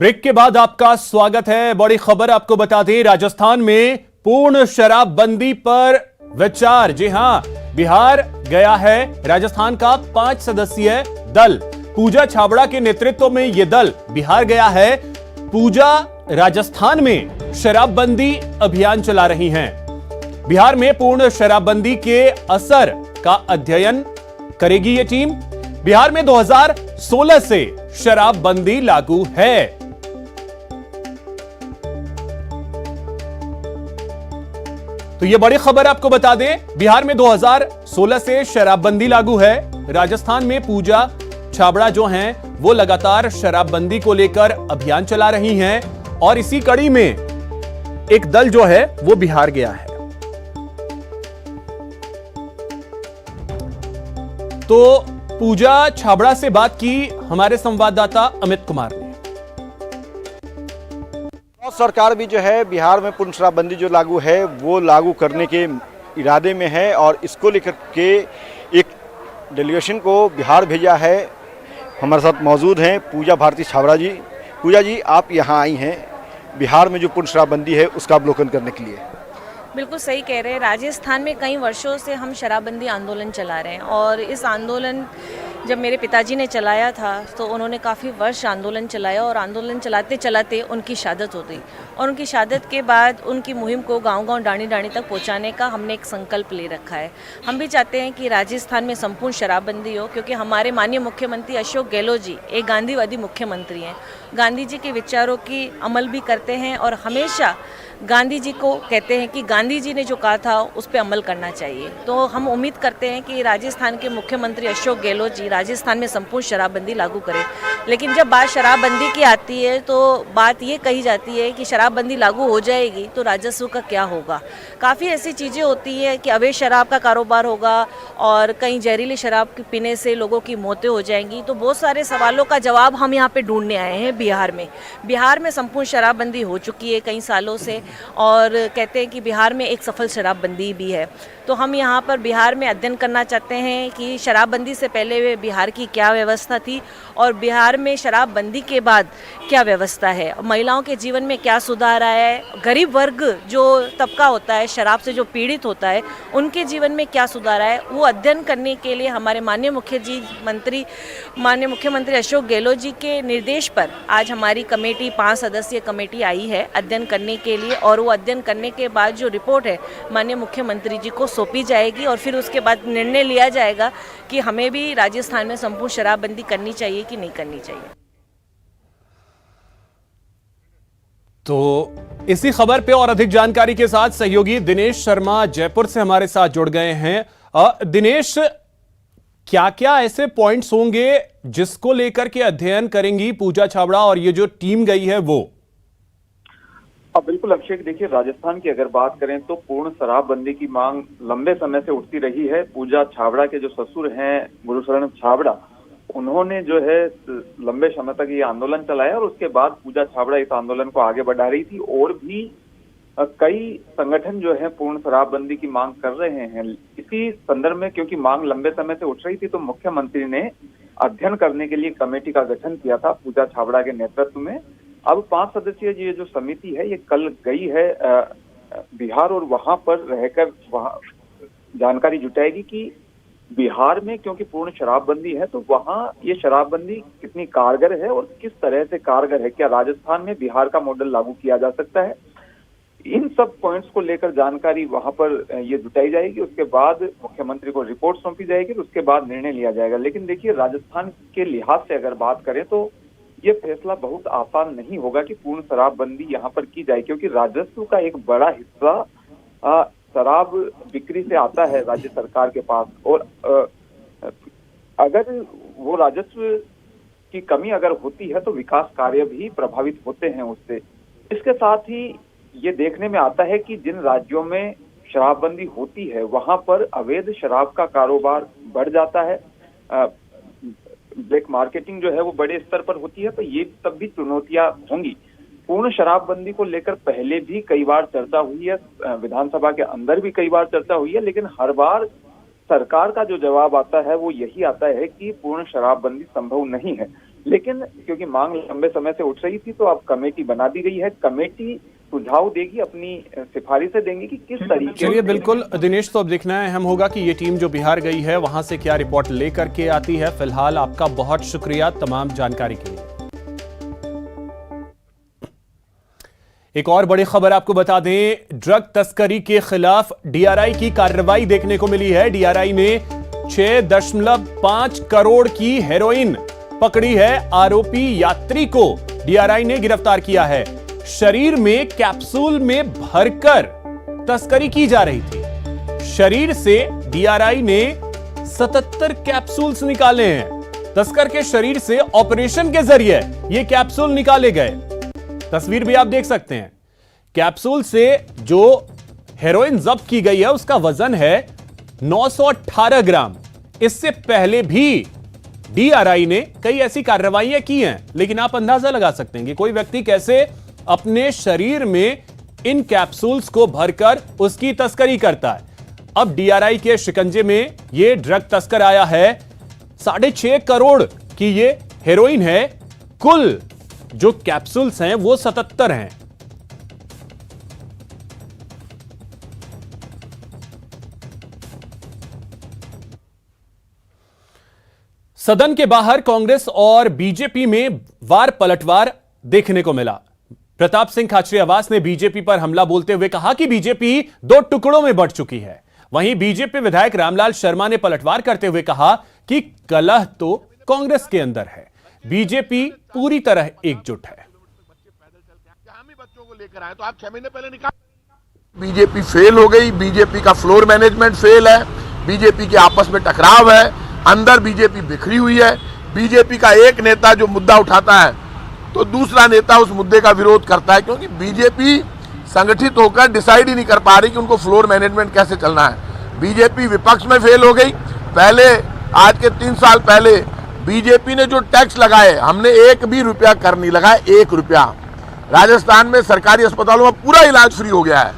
Break के बाद आपका स्वागत है। बड़ी खबर आपको बता दें, राजस्थान में पूर्ण शराबबंदी पर विचार। जी हां, बिहार गया है राजस्थान का 5 सदस्यीय दल। पूजा छाबड़ा के नेतृत्व में यह दल बिहार गया है। पूजा राजस्थान में शराबबंदी अभियान चला रही हैं। बिहार में पूर्ण शराबबंदी के असर का अध्ययन करेगी यह टीम। बिहार में 2016 से शराबबंदी लागू है। तो यह बड़ी खबर आपको बता दें, बिहार में 2016 से शराबबंदी लागू है। राजस्थान में पूजा छाबड़ा जो हैं वो लगातार शराबबंदी को लेकर अभियान चला रही हैं और इसी कड़ी में एक दल जो है वो बिहार गया है। तो पूजा छाबड़ा से बात की हमारे संवाददाता अमित कुमार ने। सरकार भी जो है बिहार में पूर्ण शराबबंदी जो लागू है वो लागू करने के इरादे में है और इसको लेकर के एक डेलीगेशन को बिहार भेजा है। हमारे साथ मौजूद हैं पूजा भारती छाबड़ा जी। पूजा जी, आप यहाँ आई हैं बिहार में जो पूर्ण शराबबंदी है उसका अवलोकन करने के लिए। बिल्कुल सही कह रहे हैं। राजस्थान में कई वर्षों से हम शराबबंदी आंदोलन चला रहे हैं और इस आंदोलन जब मेरे पिताजी ने चलाया था तो उन्होंने काफ़ी वर्ष आंदोलन चलाया और आंदोलन चलाते चलाते उनकी शहादत हो गई और उनकी शहादत के बाद उनकी मुहिम को गांव-गांव डाणी-डाणी तक पहुंचाने का हमने एक संकल्प ले रखा है। हम भी चाहते हैं कि राजस्थान में संपूर्ण शराबबंदी हो, क्योंकि हमारे माननीय मुख्यमंत्री अशोक गहलोत जी एक गांधीवादी मुख्यमंत्री हैं। गांधी जी के विचारों की अमल भी करते हैं और हमेशा गांधी जी को कहते हैं कि गांधी जी ने जो कहा था उस पर अमल करना चाहिए। तो हम उम्मीद करते हैं कि राजस्थान के मुख्यमंत्री अशोक गहलोत जी राजस्थान में संपूर्ण शराबबंदी लागू करें। लेकिन जब बात शराबबंदी की आती है तो बात ये कही जाती है कि शराबबंदी लागू हो जाएगी तो राजस्व का क्या होगा। काफ़ी ऐसी चीज़ें होती हैं कि अवैध शराब का कारोबार होगा और कहीं जहरीली शराब पीने से लोगों की मौतें हो जाएंगी। तो बहुत सारे सवालों का जवाब हम यहाँ पे ढूंढने आए हैं बिहार में। बिहार में संपूर्ण शराबबंदी हो चुकी है कई सालों से और कहते हैं कि बिहार में एक सफल शराबबंदी भी है। तो हम यहाँ पर बिहार में अध्ययन करना चाहते हैं कि शराबबंदी से पहले बिहार की क्या व्यवस्था थी और बिहार में शराबबंदी के बाद क्या व्यवस्था है, महिलाओं के जीवन में क्या सुधार आया है, गरीब वर्ग जो तबका होता है शराब से जो पीड़ित होता है उनके जीवन में क्या सुधार आया है। वो अध्ययन करने के लिए हमारे माननीय मुख्यमंत्री अशोक गहलोत जी के निर्देश पर आज हमारी कमेटी 5 सदस्यीय कमेटी आई है अध्ययन करने के लिए और वो अध्ययन करने के बाद जो रिपोर्ट है माननीय मुख्यमंत्री जी को सौंपी जाएगी और फिर उसके बाद निर्णय लिया जाएगा कि हमें भी राजस्थान में संपूर्ण शराबबंदी करनी चाहिए कि नहीं करनी चाहिए। तो इसी खबर पे और अधिक जानकारी के साथ सहयोगी दिनेश शर्मा जयपुर से हमारे साथ जुड़ गए हैं। दिनेश, क्या-क्या ऐसे पॉइंट्स होंगे जिसको लेकर के अध्ययन करेंगी पूजा छाबड़ा और ये जो टीम गई है वो? बिल्कुल अभिषेक, देखिए राजस्थान की अगर बात करें तो पूर्ण शराबबंदी की मांग लंबे समय से उठती रही है। पूजा छाबड़ा के जो ससुर हैं गुरुशरण छाबड़ा, उन्होंने जो है लंबे समय तक ये आंदोलन चलाया और उसके बाद पूजा छाबड़ा इस आंदोलन को आगे बढ़ा रही थी और भी कई संगठन जो है पूर्ण शराबबंदी की मांग कर रहे हैं। इसी संदर्भ में क्योंकि मांग लंबे समय से उठ रही थी तो मुख्यमंत्री ने अध्ययन करने के लिए कमेटी का गठन किया था पूजा छाबड़ा के नेतृत्व में। अब 5 सदस्यीय ये जो समिति है ये कल गई है बिहार और वहां पर रहकर वहां जानकारी जुटाएगी कि बिहार में क्योंकि पूर्ण शराबबंदी है तो वहां ये शराबबंदी कितनी कारगर है और किस तरह से कारगर है, क्या राजस्थान में बिहार का मॉडल लागू किया जा सकता है। इन सब पॉइंट्स को लेकर जानकारी वहां पर ये जुटाई जाएगी। उसके बाद मुख्यमंत्री को रिपोर्ट सौंपी जाएगी और उसके बाद निर्णय लिया जाएगा। लेकिन देखिए राजस्थान के लिहाज से अगर बात करें तो ये फैसला बहुत आसान नहीं होगा कि पूर्ण शराबबंदी यहाँ पर की जाए, क्योंकि राजस्व का एक बड़ा हिस्सा शराब बिक्री से आता है राज्य सरकार के पास और अगर वो राजस्व की कमी अगर होती है तो विकास कार्य भी प्रभावित होते हैं उससे। इसके साथ ही ये देखने में आता है कि जिन राज्यों में शराबबंदी होती है वहां पर अवैध शराब का कारोबार बढ़ जाता है, ब्लैक मार्केटिंग जो है वो बड़े स्तर पर होती है। तो ये तब भी चुनौतियां होंगी। पूर्ण शराबबंदी को लेकर पहले भी कई बार चर्चा हुई है, विधानसभा के अंदर भी कई बार चर्चा हुई है, लेकिन हर बार सरकार का जो जवाब आता है वो यही आता है कि पूर्ण शराबबंदी संभव नहीं है। लेकिन क्योंकि मांग लंबे समय से उठ रही थी तो अब कमेटी बना दी गई है। कमेटी सुझाव देगी, अपनी सिफारिशें देंगी कि किस तरीके चलिए बिल्कुल दिनेश, तो अब देखना अहम होगा कि ये टीम जो बिहार गई है वहां से क्या रिपोर्ट लेकर के आती है। फिलहाल आपका बहुत शुक्रिया तमाम जानकारी के लिए। एक और बड़ी खबर आपको बता दें, ड्रग तस्करी के खिलाफ डीआरआई की कार्रवाई देखने को मिली है। डीआरआई ने 6.5 करोड़ की हेरोइन पकड़ी है। आरोपी यात्री को डीआरआई ने गिरफ्तार किया है। शरीर में कैप्सूल में भरकर तस्करी की जा रही थी। शरीर से डीआरआई ने 77 कैप्सूल्स निकाले हैं। तस्कर के शरीर से ऑपरेशन के जरिए ये कैप्सूल निकाले गए। तस्वीर भी आप देख सकते हैं। कैप्सूल से जो हेरोइन जब्त की गई है उसका वजन है 918 ग्राम। इससे पहले भी डीआरआई ने कई ऐसी कार्रवाइयां की हैं, लेकिन आप अंदाजा लगा सकते हैं कि कोई व्यक्ति कैसे अपने शरीर में इन कैप्सूल्स को भरकर उसकी तस्करी करता है। अब डीआरआई के शिकंजे में यह ड्रग तस्कर आया है। 6.5 करोड़ की ये हेरोइन है। कुल जो कैप्सूल्स हैं वो 77 हैं। सदन के बाहर कांग्रेस और बीजेपी में वार पलटवार देखने को मिला। प्रताप सिंह खाचरियावास ने बीजेपी पर हमला बोलते हुए कहा कि बीजेपी 2 टुकड़ों में बंट चुकी है। वहीं बीजेपी विधायक रामलाल शर्मा ने पलटवार करते हुए कहा कि कलह तो कांग्रेस के अंदर है, बीजेपी पूरी तरह एकजुट है। बच्चों को लेकर आए तो आप 6 महीने पहले निकाल। बीजेपी फेल हो गई, बीजेपी का फ्लोर मैनेजमेंट फेल है, बीजेपी के आपस में टकराव है, अंदर बीजेपी बिखरी हुई है। बीजेपी का एक नेता जो मुद्दा उठाता है तो दूसरा नेता उस मुद्दे का विरोध करता है, क्योंकि बीजेपी संगठित होकर डिसाइड ही नहीं कर पा रही कि उनको फ्लोर मैनेजमेंट कैसे चलना है। बीजेपी विपक्ष में फेल हो गई। पहले आज के 3 साल पहले बीजेपी ने जो टैक्स लगाए, हमने 1 भी रुपया कर नहीं लगाया, 1 रुपया। राजस्थान में सरकारी अस्पतालों में पूरा इलाज फ्री हो गया है।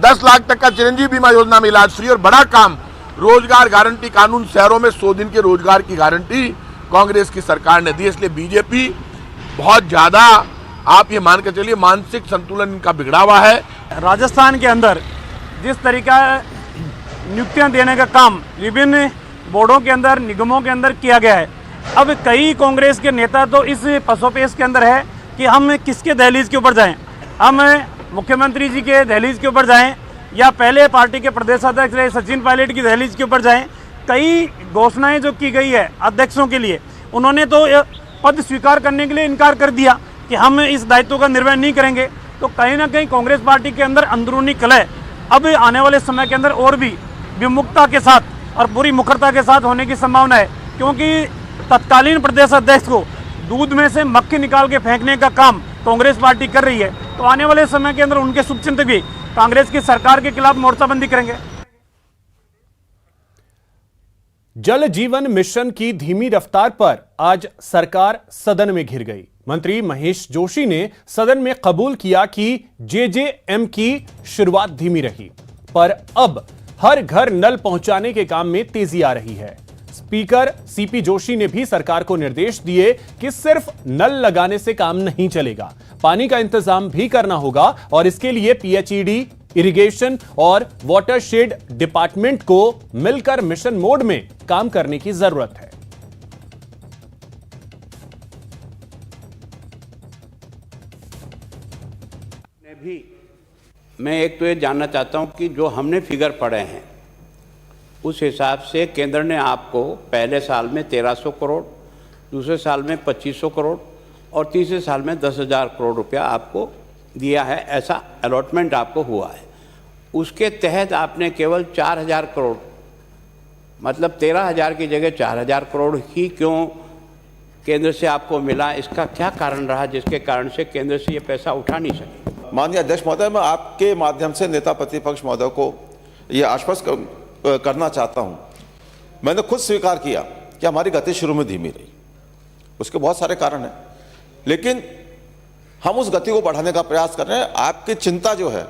10 लाख तक का चिरंजीवी बीमा योजना में इलाज फ्री। और बड़ा काम, रोजगार गारंटी कानून, शहरों में 100 दिन के रोजगार की गारंटी कांग्रेस की सरकार ने दी। इसलिए बीजेपी बहुत ज्यादा, आप ये मान के चलिए, मानसिक संतुलन इनका बिगड़ा हुआ है। राजस्थान के अंदर जिस तरीका नियुक्तियां देने का काम विभिन्न बोर्डों के अंदर, निगमों के अंदर किया गया है, अब कई कांग्रेस के नेता तो इस पसोपेश के अंदर है कि हम किसके दहलीज के ऊपर जाएं। हम मुख्यमंत्री जी के दहलीज के ऊपर जाएं या पहले पार्टी के प्रदेशाध्यक्ष रहे सचिन पायलट की दहलीज के ऊपर जाएं। कई घोषणाएं जो की गई है अध्यक्षों के लिए, उन्होंने तो पद स्वीकार करने के लिए इनकार कर दिया कि हम इस दायित्व का निर्वहन नहीं करेंगे। तो कहीं ना कहीं कांग्रेस पार्टी के अंदर अंदरूनी कलह अब आने वाले समय के अंदर और भी विमुखता के साथ और पूरी मुखरता के साथ होने की संभावना है, क्योंकि तत्कालीन प्रदेश अध्यक्ष को दूध में से मक्खी निकाल के फेंकने का काम कांग्रेस पार्टी कर रही है। तो आने वाले समय के अंदर उनके शुभचिंतक भी कांग्रेस की सरकार के खिलाफ मोर्चाबंदी करेंगे। जल जीवन मिशन की धीमी रफ्तार पर आज सरकार सदन में घिर गई। मंत्री महेश जोशी ने सदन में कबूल किया कि जेजेएम की शुरुआत धीमी रही, पर अब हर घर नल पहुंचाने के काम में तेजी आ रही है। स्पीकर सीपी जोशी ने भी सरकार को निर्देश दिए कि सिर्फ नल लगाने से काम नहीं चलेगा, पानी का इंतजाम भी करना होगा और इसके लिए पीएचईडी, इरिगेशन और वाटरशेड डिपार्टमेंट को मिलकर मिशन मोड में काम करने की जरूरत है। मैं एक तो ये जानना चाहता हूं कि जो हमने फिगर पढ़े हैं उस हिसाब से केंद्र ने आपको पहले साल में 1300 करोड़, दूसरे साल में 2500 करोड़ और तीसरे साल में 10,000 करोड़ रुपया आपको दिया है, ऐसा अलॉटमेंट आपको हुआ है। उसके तहत आपने केवल 4,000 करोड़, मतलब 13,000 की जगह 4,000 करोड़ ही क्यों केंद्र से आपको मिला? इसका क्या कारण रहा जिसके कारण से केंद्र से ये पैसा उठा नहीं सके? माननीय अध्यक्ष महोदय, मैं आपके माध्यम से नेता प्रतिपक्ष महोदय को ये आश्वस्त करना चाहता हूं। मैंने खुद स्वीकार किया कि हमारी गति शुरू में धीमी रही, उसके बहुत सारे कारण हैं, लेकिन हम उस गति को बढ़ाने का प्रयास कर रहे हैं। आपकी चिंता जो है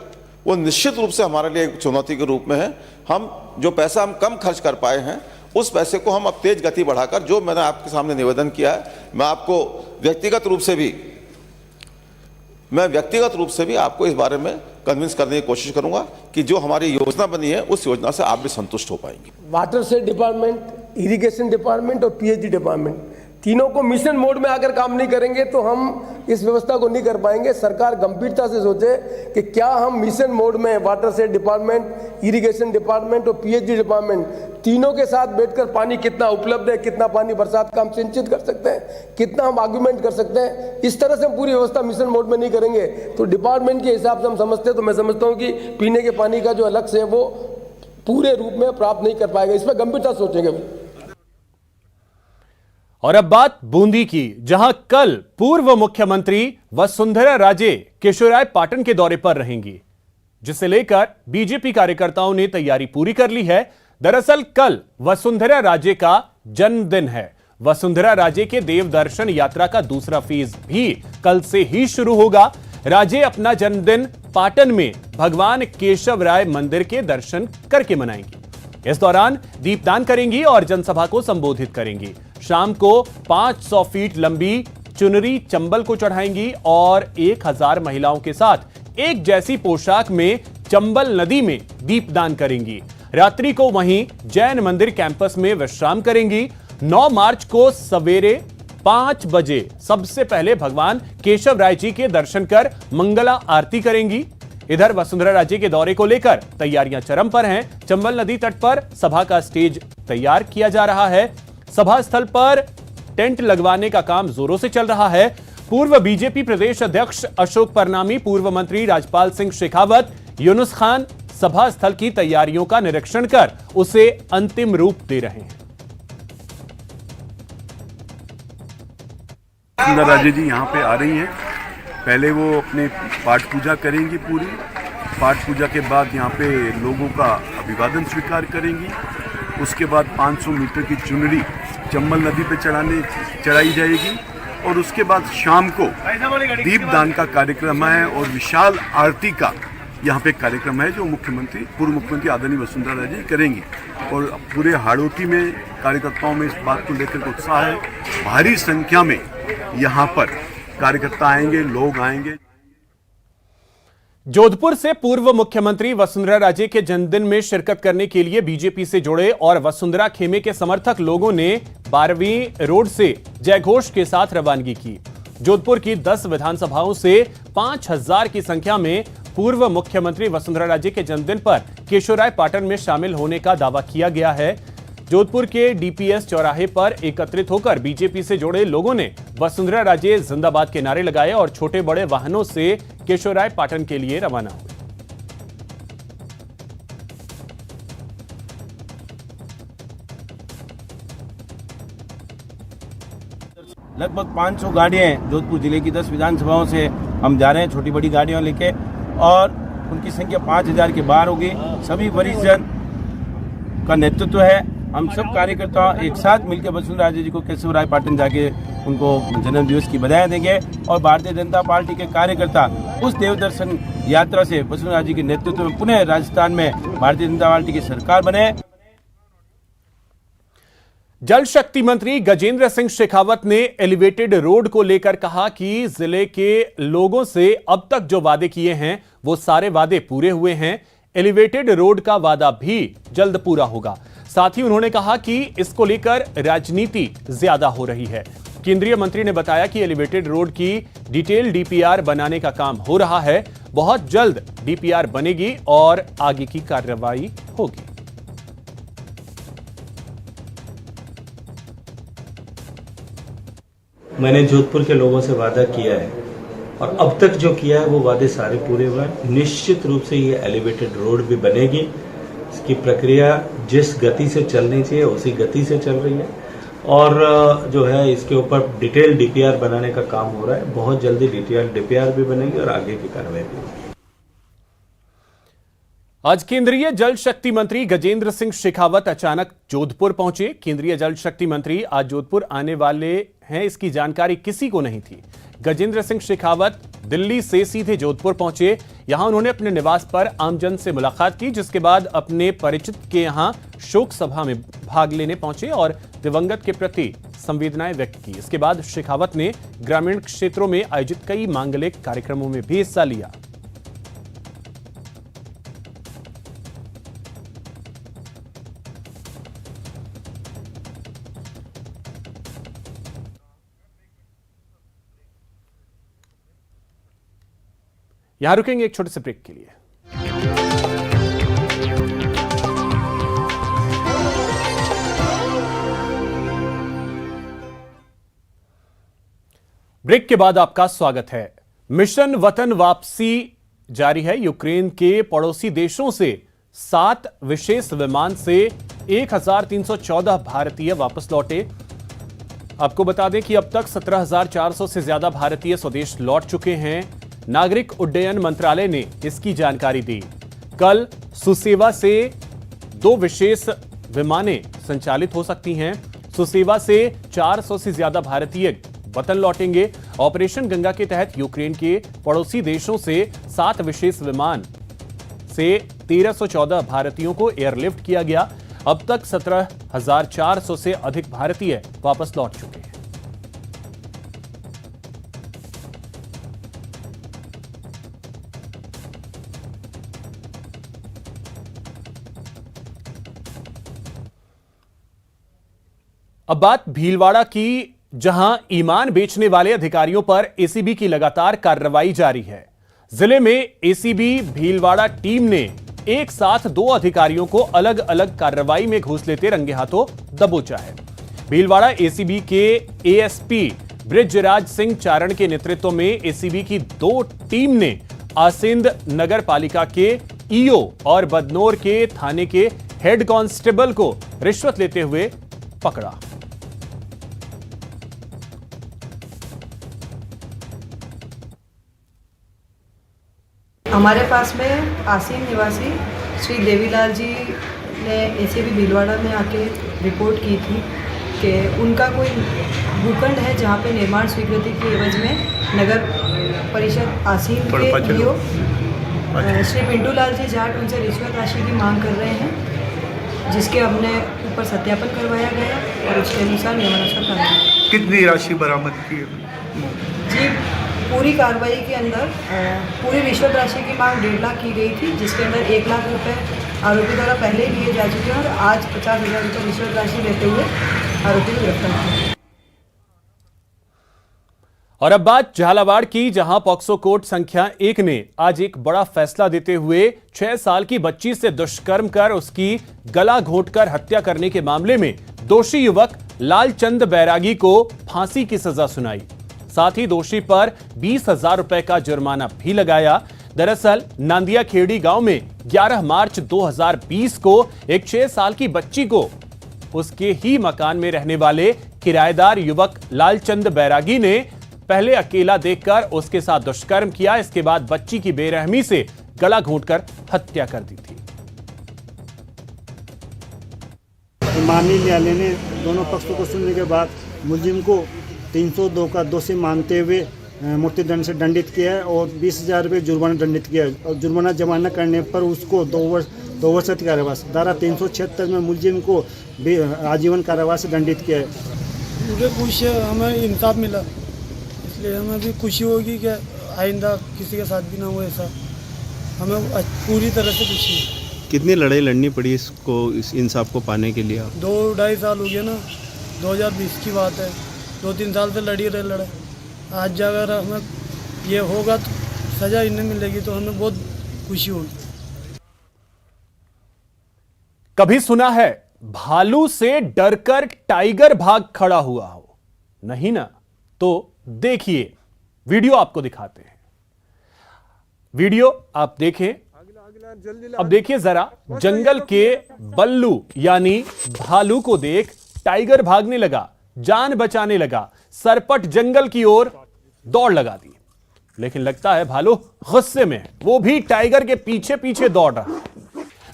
वो निश्चित रूप से हमारे लिए एक चुनौती के रूप में है। हम जो पैसा हम कम खर्च कर पाए हैं उस पैसे को हम अब तेज गति बढ़ाकर, जो मैंने आपके सामने निवेदन किया है, मैं आपको व्यक्तिगत रूप से भी आपको इस बारे में कन्विंस करने की कोशिश करूंगा कि जो हमारी योजना बनी है उस योजना से आप भी संतुष्ट हो पाएंगे। वाटर से डिपार्टमेंट, इरिगेशन डिपार्टमेंट और पीएचडी डिपार्टमेंट, तीनों को मिशन मोड में अगर काम नहीं करेंगे तो हम इस व्यवस्था को नहीं कर पाएंगे। सरकार गंभीरता से सोचे कि क्या हम मिशन मोड में वाटर से डिपार्टमेंट, इरिगेशन डिपार्टमेंट और पीएचडी डिपार्टमेंट तीनों के साथ बैठकर पानी कितना उपलब्ध है, कितना पानी बरसात का हम सिंचित कर सकते हैं, कितना हम आर्गुमेंट कर सकते हैं, इस तरह से हम पूरी व्यवस्था मिशन मोड में नहीं करेंगे तो डिपार्टमेंट के हिसाब से हम समझते हैं, तो मैं समझता हूँ कि पीने के पानी का जो अलग से है वो पूरे रूप में प्राप्त नहीं कर पाएगा। इस पर गंभीरता सोचेंगे। और अब बात बूंदी की, जहां कल पूर्व मुख्यमंत्री वसुंधरा राजे केशोरायपाटन के दौरे पर रहेंगी, जिसे लेकर बीजेपी कार्यकर्ताओं ने तैयारी पूरी कर ली है। दरअसल कल वसुंधरा राजे का जन्मदिन है। वसुंधरा राजे के देव दर्शन यात्रा का दूसरा फेज भी कल से ही शुरू होगा। राजे अपना जन्मदिन पाटन में भगवान केशव राय मंदिर के दर्शन करके मनाएंगी। इस दौरान दीपदान करेंगी और जनसभा को संबोधित करेंगी। शाम को 500 फीट लंबी चुनरी चंबल को चढ़ाएंगी और 1000 महिलाओं के साथ एक जैसी पोशाक में चंबल नदी में दीपदान करेंगी। रात्रि को वहीं जैन मंदिर कैंपस में विश्राम करेंगी। 9 मार्च को सवेरे 5 बजे सबसे पहले भगवान केशव राय जी के दर्शन कर मंगला आरती करेंगी। इधर वसुंधरा राजे के दौरे को लेकर तैयारियां चरम पर हैं। चंबल नदी तट पर सभा का स्टेज तैयार किया जा रहा है। सभा स्थल पर टेंट लगवाने का काम जोरों से चल रहा है। पूर्व बीजेपी प्रदेश अध्यक्ष अशोक परनामी, पूर्व मंत्री राजपाल सिंह शेखावत, यूनुस खान सभा स्थल की तैयारियों का निरीक्षण कर उसे अंतिम रूप दे रहे हैं। वसुंधरा राजे जी यहाँ पे आ रही हैं। पहले वो अपने पाठ पूजा करेंगी पूरी। पाठ पूजा के बाद यहाँ पे लोगों का अभिवादन स्वीकार करेंगी। उसके बाद 500 मीटर की चुनरी चंबल नदी पे चढ़ाई जाएगी और उसके बाद शाम को दीपदान का कार्यक्रम है और विशाल आरती का यहाँ पे कार्यक्रम है जो पूर्व मुख्यमंत्री आदरणीय वसुंधरा राजे करेंगी। और पूरे हाड़ौती में कार्यकर्ताओं में इस बात को लेकर उत्साह है। भारी संख्या में यहाँ पर कार्यकर्ता आएंगे, लोग आएंगे। जोधपुर से पूर्व मुख्यमंत्री वसुंधरा राजे के जन्मदिन में शिरकत करने के लिए बीजेपी से जुड़े और वसुंधरा खेमे के समर्थक लोगों ने 12वीं रोड से जयघोष के साथ रवानगी की। जोधपुर की 10 विधानसभाओं से 5000 की संख्या में पूर्व मुख्यमंत्री वसुंधरा राजे के जन्मदिन पर केशोरायपाटन में शामिल होने का दावा किया गया है। जोधपुर के डीपीएस चौराहे पर एकत्रित होकर बीजेपी से जुड़े लोगों ने वसुंधरा राजे जिंदाबाद के नारे लगाए और छोटे बड़े वाहनों से केशोरायपाटन के लिए रवाना हुए। लगभग 500 गाड़ियां हैं। जोधपुर जिले की 10 विधानसभाओं से हम जा रहे हैं, छोटी बड़ी गाड़ियां लेके, और उनकी संख्या 5000 के बाहर होगी। सभी वरिष्ठ जन का नेतृत्व है। हम सब कार्यकर्ता एक साथ मिलकर वसुंधरा राजे जी को केशवरायपाटन जाके उनको जन्म दिवस की बधाई देंगे और भारतीय जनता पार्टी के कार्यकर्ता उस देव दर्शन यात्रा से वसुंधरा जी के नेतृत्व में पुनः राजस्थान में भारतीय जनता पार्टी की सरकार बने। जल शक्ति मंत्री गजेंद्र सिंह शेखावत ने एलिवेटेड रोड को लेकर कहा कि जिले के लोगों से अब तक जो वादे किए हैं वो सारे वादे पूरे हुए हैं। एलिवेटेड रोड का वादा भी जल्द पूरा होगा। साथ ही उन्होंने कहा कि इसको लेकर राजनीति ज्यादा हो रही है। केंद्रीय मंत्री ने बताया कि एलिवेटेड रोड की डिटेल डीपीआर बनाने का काम हो रहा है। बहुत जल्द डीपीआर बनेगी और आगे की कार्रवाई होगी। मैंने जोधपुर के लोगों से वादा किया है और अब तक जो किया है वो वादे सारे पूरे हुए हैं। निश्चित रूप से ये एलिवेटेड रोड भी बनेगी। इसकी प्रक्रिया जिस गति से चलनी चाहिए उसी गति से चल रही है और जो है इसके ऊपर डिटेल डीपीआर बनाने का काम हो रहा है। बहुत जल्दी डिटेल डीपीआर भी बनेगी और आगे की कार्रवाई भी होगी। आज केंद्रीय जल शक्ति मंत्री गजेंद्र सिंह शेखावत अचानक जोधपुर पहुंचे। केंद्रीय जल शक्ति मंत्री आज जोधपुर आने वाले हैं, इसकी जानकारी किसी को नहीं थी। गजेंद्र सिंह शेखावत दिल्ली से सीधे जोधपुर पहुंचे। यहां उन्होंने अपने निवास पर आमजन से मुलाकात की, जिसके बाद अपने परिचित के यहां शोक सभा में भाग लेने पहुंचे और दिवंगत के प्रति संवेदनाएं व्यक्त की। इसके बाद शेखावत ने ग्रामीण क्षेत्रों में आयोजित कई मांगलिक कार्यक्रमों में भी हिस्सा लिया। यहां रुकेंगे एक छोटे से ब्रेक के लिए। ब्रेक के बाद आपका स्वागत है। मिशन वतन वापसी जारी है। यूक्रेन के पड़ोसी देशों से 7 विशेष विमान से 1314 भारतीय वापस लौटे। आपको बता दें कि अब तक 17,400 से ज्यादा भारतीय स्वदेश लौट चुके हैं। नागरिक उड्डयन मंत्रालय ने इसकी जानकारी दी। कल सुसेवा से 2 विशेष विमानें संचालित हो सकती हैं। सुसेवा से 400 से ज्यादा भारतीय वतन लौटेंगे। ऑपरेशन गंगा के तहत यूक्रेन के पड़ोसी देशों से 7 विशेष विमान से 1314 भारतीयों को एयरलिफ्ट किया गया। अब तक 17,400 से अधिक भारतीय वापस लौट चुके हैं। अब बात भीलवाड़ा की, जहां ईमान बेचने वाले अधिकारियों पर एसीबी की लगातार कार्रवाई जारी है। जिले में एसीबी भीलवाड़ा टीम ने एक साथ 2 अधिकारियों को अलग अलग कार्रवाई में घूस लेते रंगे हाथों दबोचा है। भीलवाड़ा एसीबी के एएसपी बृजराज सिंह चारण के नेतृत्व में एसीबी की 2 टीम ने आसिंद नगर पालिका के ईओ और बदनौर के थाने के हेड कांस्टेबल को रिश्वत लेते हुए पकड़ा। हमारे पास में आसीन निवासी श्री देवीलाल जी ने एसीबी भीलवाड़ा में आके रिपोर्ट की थी कि उनका कोई भूखंड है जहां पे निर्माण स्वीकृति की एवज में नगर परिषद आसीन के ईओ श्री पिंटू लाल जी जाट उनसे रिश्वत राशि की मांग कर रहे हैं, जिसके हमने ऊपर सत्यापन करवाया गया और उसके अनुसार नियमानुसार कार्रवाई। कितनी राशि बरामद की जी? पूरी कार्रवाई के अंदर पूरी रिश्वत राशि की मांग 1.5 लाख की गई थी, जिसके अंदर 1 लाख रुपए आरोपी द्वारा पहले ही लिए जा चुके हैं और आज 50,000 रुपये रिश्वत राशि लेते हुए आरोपी को गिरफ्तार किया। और अब बात झालावाड़ की, जहां पॉक्सो कोर्ट संख्या 1 ने आज एक बड़ा फैसला देते हुए 6 साल की बच्ची से दुष्कर्म कर उसकी गला घोंटकर हत्या करने के मामले में दोषी युवक लालचंद बैरागी को फांसी की सजा सुनाई। साथ ही दोषी पर 20,000 रुपए का जुर्माना भी लगाया। दरअसल नांदिया खेड़ी गांव में 11 मार्च 2020 को एक 6 साल की बच्ची को उसके ही मकान में रहने वाले किराएदार युवक लालचंद बैरागी ने पहले अकेला देखकर उसके साथ दुष्कर्म किया। इसके बाद बच्ची की बेरहमी से गला घोंटकर हत्या कर दी थी। माननीय न्यायालय ने दोनों पक्षों को सुनने के बाद मुलजिम को 302 का दोषी मानते हुए मृत्युदंड से दंडित किया है और 20,000 रुपये जुर्माना दंडित किया है और जुर्माना जमा न करने पर उसको 2 वर्ष कारावास, धारा 376 में मुलजिम को आजीवन कारावास से दंडित किया है। मुझे कुछ हमें इंसाफ मिला, इसलिए हमें भी खुशी होगी कि आइंदा किसी के साथ भी ना हो ऐसा। हमें पूरी तरह से खुशी है। कितनी लड़ाई लड़नी पड़ी इसको, इस इंसाफ को पाने के लिए? 2-2.5 साल हो गया ना, 2020 की बात है। 2-3 साल से लड़ी रहे लड़ाई। आज अगर हमें ये होगा तो सजा इन्हें मिलेगी तो हमें बहुत खुशी होगी। कभी सुना है भालू से डरकर टाइगर भाग खड़ा हुआ हो? नहीं ना? तो देखिए, वीडियो आपको दिखाते हैं। वीडियो आप देखें। अब देखिए जरा, जंगल के बल्लू यानी भालू को देख टाइगर भागने लगा, जान बचाने लगा, सरपट जंगल की ओर दौड़ लगा दी। लेकिन लगता है भालू गुस्से में है, वो भी टाइगर के पीछे पीछे दौड़ रहा है।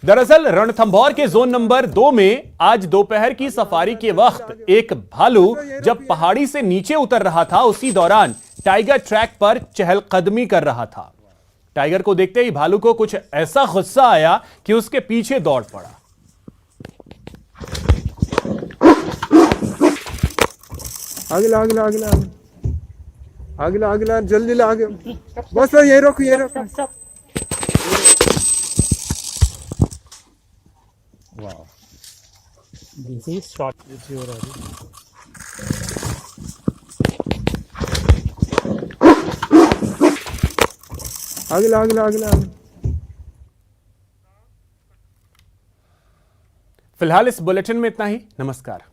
दरअसल रणथंभौर के जोन नंबर 2 में आज दोपहर की सफारी के वक्त एक भालू जब पहाड़ी से नीचे उतर रहा था, उसी दौरान टाइगर ट्रैक पर चहलकदमी कर रहा था। टाइगर को देखते ही भालू को कुछ ऐसा गुस्सा आया कि उसके पीछे दौड़ पड़ा। आगे ला, आगे ला, आगे ला, आगे ला, आगे ला, जल्दी ला, आगे बस ये रोको, ये रोको। वाह, this is shot which you are आगे ला, आगे ला, आगे ला। फिलहाल इस बुलेटिन में इतना ही। नमस्कार।